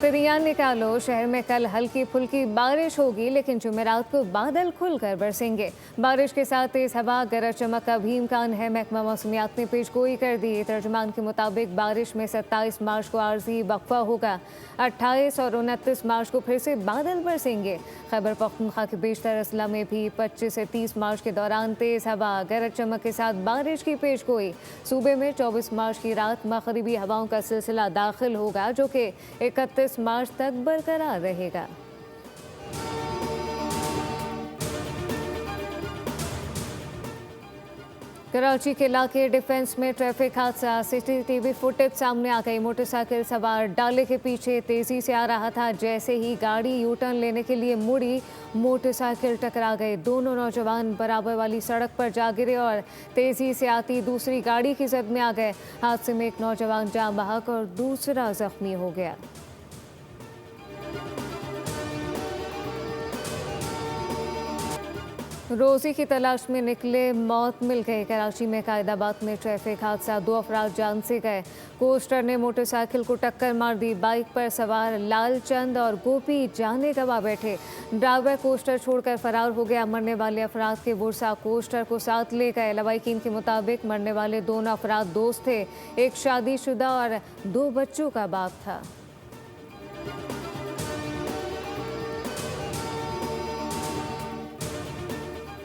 तिरियान निकालो। शहर में कल हल्की फुल्की बारिश होगी, लेकिन जुमेरात को बादल खुलकर बरसेंगे। बारिश के साथ तेज हवा, गरज चमक का भी इम्कान है। महकमा मौसमियात ने पेशगोई कर दी। तर्जुमान के मुताबिक बारिश में 27 मार्च को आर्जी वक्फा होगा। 28 और 29 मार्च को फिर से बादल बरसेंगे। खैबर पख्तूनख्वा के बेशतर अजला में भी 25 से 30 मार्च के दौरान तेज हवा, गरज चमक के साथ बारिश की पेशगोई। सूबे में 24 मार्च की रात मगरिबी हवाओं का सिलसिला दाखिल होगा, जो कि 31 मार्च तक बरकरार रहेगा। कराची के इलाके डिफेंस में ट्रैफिक हादसा। सीसीटीवी फुटेज सामने आ गई। मोटरसाइकिल सवार डाले के पीछे तेजी से आ रहा था। जैसे ही गाड़ी यू टर्न लेने के लिए मुड़ी, मोटरसाइकिल टकरा गए। दोनों नौजवान बराबर वाली सड़क पर जा गिरे और तेजी से आती दूसरी गाड़ी की जद में आ गए। हादसे में एक नौजवान जान बहक और दूसरा जख्मी हो गया। रोजी की तलाश में निकले, मौत मिल गई। कराची में कायदाबाद में ट्रैफिक हादसा, 2 अफराद जान से गए। कोस्टर ने मोटरसाइकिल को टक्कर मार दी। बाइक पर सवार लालचंद और गोपी जाने गवा बैठे। ड्राइवर कोस्टर छोड़कर फरार हो गया। मरने वाले अफराद के बुरसा कोस्टर को साथ ले गए। लवाहिकीन के मुताबिक मरने वाले दोनों अफराद दोस्त थे। एक शादीशुदा और 2 बच्चों का बाप था।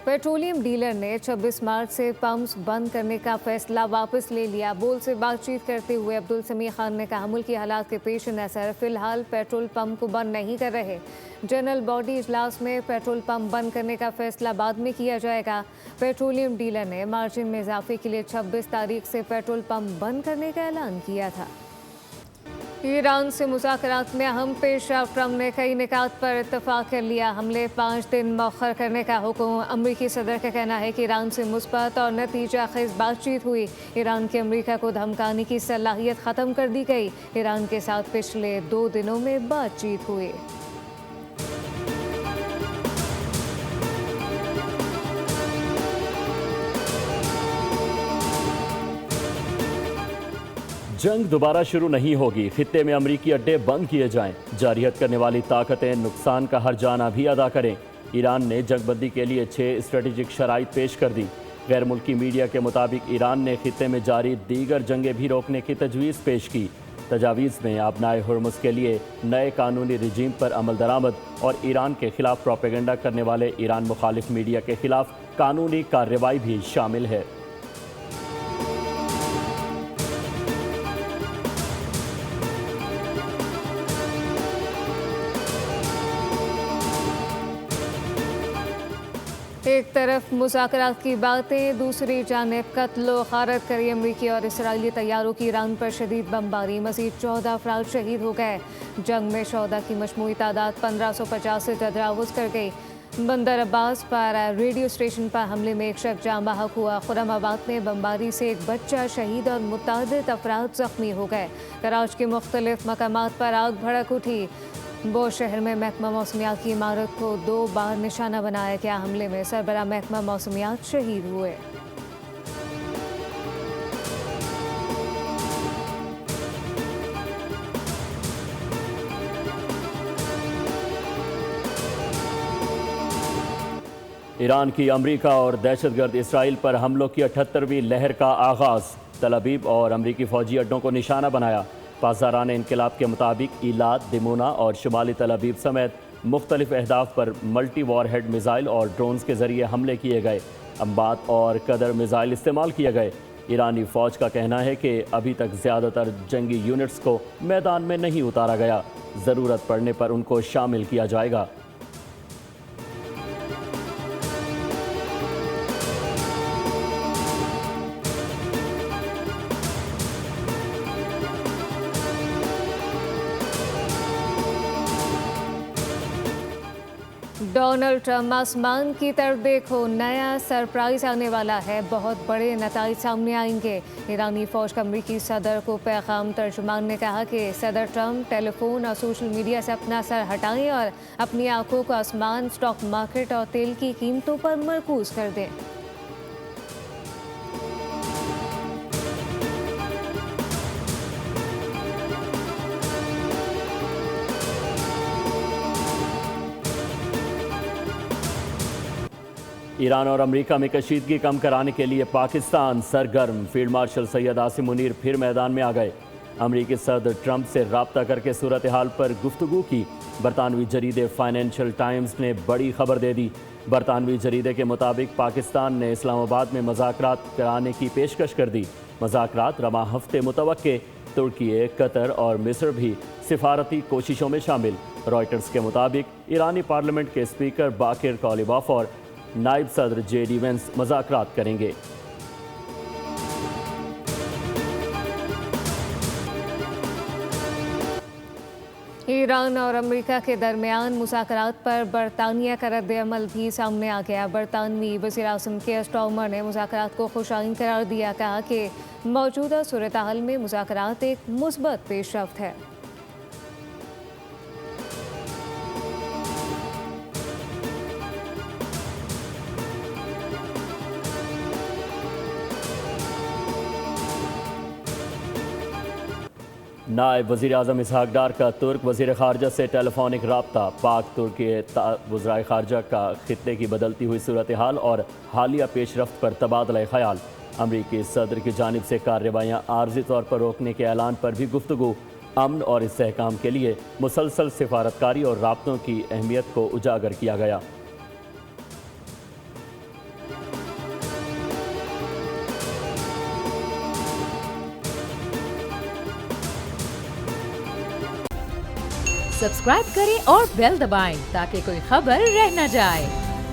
पेट्रोलियम डीलर ने 26 मार्च से पंप्स बंद करने का फैसला वापस ले लिया। बोल से बातचीत करते हुए अब्दुल समी खान ने कहा, मुल्क की हालात के पेश नज़र फिलहाल पेट्रोल पंप को बंद नहीं कर रहे। जनरल बॉडी इजलास में पेट्रोल पंप बंद करने का फैसला बाद में किया जाएगा। पेट्रोलियम डीलर ने मार्जिन में इजाफे के लिए 26 तारीख से पेट्रोल पंप बंद करने का ऐलान किया था। ईरान से मुज़ाकरात में अहम पेशरफ। ट्रंप ने कई निकात पर इत्तफाक कर लिया। हमले 5 दिन मौखर करने का हुक्म। अमरीकी सदर का कहना है कि ईरान से मुस्बत और नतीजा खेज बातचीत हुई। ईरान की अमरीका को धमकाने की सलाहियत ख़त्म कर दी गई। ईरान के साथ पिछले 2 दिनों में बातचीत हुई। जंग दोबारा शुरू नहीं होगी। खित्ते में अमरीकी अड्डे बंद किए जाएं। जारियत करने वाली ताकतें नुकसान का हर जाना भी अदा करें। ईरान ने जंगबंदी के लिए 6 स्ट्रेटेजिक शराइत पेश कर दी। गैर मुल्की मीडिया के मुताबिक ईरान ने खित्ते में जारी दीगर जंगें भी रोकने की तजवीज़ पेश की। तजावीज़ में आबनाए हुर्मुज़ के लिए नए कानूनी रिजीम पर अमल दरामद और ईरान के खिलाफ प्रोपेगेंडा करने वाले ईरान मुखालिफ मीडिया के खिलाफ कानूनी कार्रवाई भी शामिल है। एक तरफ मुज़ाकरात की बातें, दूसरी जानिब कत्ल गारत करी अमरीकी और इसराइली तैयारों की ईरान पर शदीद बमबारी। मज़ीद 14 अफराद शहीद हो गए। जंग में शोहदा की मजमूई तादाद 1550 से तजावुज़ कर गई। बंदर अब्बास पर रेडियो स्टेशन पर हमले में एक शख्स जान बहक हुआ। खुर्रमाबाद में बमबारी से एक बच्चा शहीद और मुतादिद अफराद जख्मी हो गए। कराची के मुख्तलिफ मकामात पर आग भड़क उठी। बोर शहर में महकमा मौसमियात की इमारत को 2 बार निशाना बनाया गया। हमले में सरबराह महकमा मौसमियात शहीद हुए। ईरान की अमरीका और दहशतगर्द इसराइल पर हमलों की 78वीं लहर का आगाज़। तल अवीव और अमरीकी फ़ौजी अड्डों को निशाना बनाया। पासदारान इनकलाब के मुताबिक ईलाद, दिमोना और शुमाली तल अवीव समेत मुख्तलिफ अहदाफ पर मल्टी वॉरहेड मिज़ाइल और ड्रोन्स के ज़रिए हमले किए गए। अम्बात और कदर मिज़ाइल इस्तेमाल किए गए। ईरानी फ़ौज का कहना है कि अभी तक ज़्यादातर जंगी यूनिट्स को मैदान में नहीं उतारा गया। ज़रूरत पड़ने पर उनको शामिल किया जाएगा। डोनाल्ड ट्रंप, आसमान की तरफ देखो, नया सरप्राइज आने वाला है। बहुत बड़े नताइज सामने आएंगे। ईरानी फौज का अमरीकी सदर को पैगाम। तर्जुमान ने कहा कि सदर ट्रंप टेलीफोन और सोशल मीडिया से अपना सर हटाएं और अपनी आंखों को आसमान, स्टॉक मार्केट और तेल की कीमतों पर मरकूज कर दें। ईरान और अमेरिका में कशीदगी कम कराने के लिए पाकिस्तान सरगर्म। फील्ड मार्शल सैयद आसिम मुनीर फिर मैदान में आ गए। अमेरिकी सदर ट्रंप से रब्ता करके सूरत हाल पर गुफ्तगू की। बरतानवी जरीदे फाइनेंशियल टाइम्स ने बड़ी खबर दे दी। बरतानवी जरीदे के मुताबिक पाकिस्तान ने इस्लामाबाद में मुज़ाकरात कराने की पेशकश कर दी। मुज़ाकरात रवा हफ्ते मुतवक्के। तुर्की, कतर और मिस्र भी सिफारती कोशिशों में शामिल। रॉयटर्स के मुताबिक ईरानी पार्लियामेंट के स्पीकर बाकिर कौलिबाफ और नायब सदर JD वेंस मुज़ाकरात करेंगे। ईरान और अमेरिका के दरमियान मुज़ाकरात पर बरतानिया का रद्द-ए-अमल भी सामने आ गया। बरतानवी वज़ीर आज़म केयर स्टारमर ने मुज़ाकरात को खुशाइन करार दिया। कहा कि मौजूदा सूरत हाल में मुज़ाकरात एक मुस्बत पेशरफ्त है। नायब वज़ीर आज़म इसहाक डार का तुर्क वज़ीर ख़ारजा से टेलीफोनिक रब्ता। पाक तुर्क वज़राए ख़ारजा का खित्ते की बदलती हुई सूरत हाल और हालिया पेशरफ्त पर तबादला ख़याल। अमरीकी सदर की जानिब से कार्रवाइयाँ आर्जी तौर पर रोकने के ऐलान पर भी गुफ्तगू। अमन और इस्तेहकाम के लिए मुसलसल सिफारतकारी और राब्तों की अहमियत को उजागर किया गया। सब्सक्राइब करें और बेल दबाएं ताकि कोई खबर रह न जाए।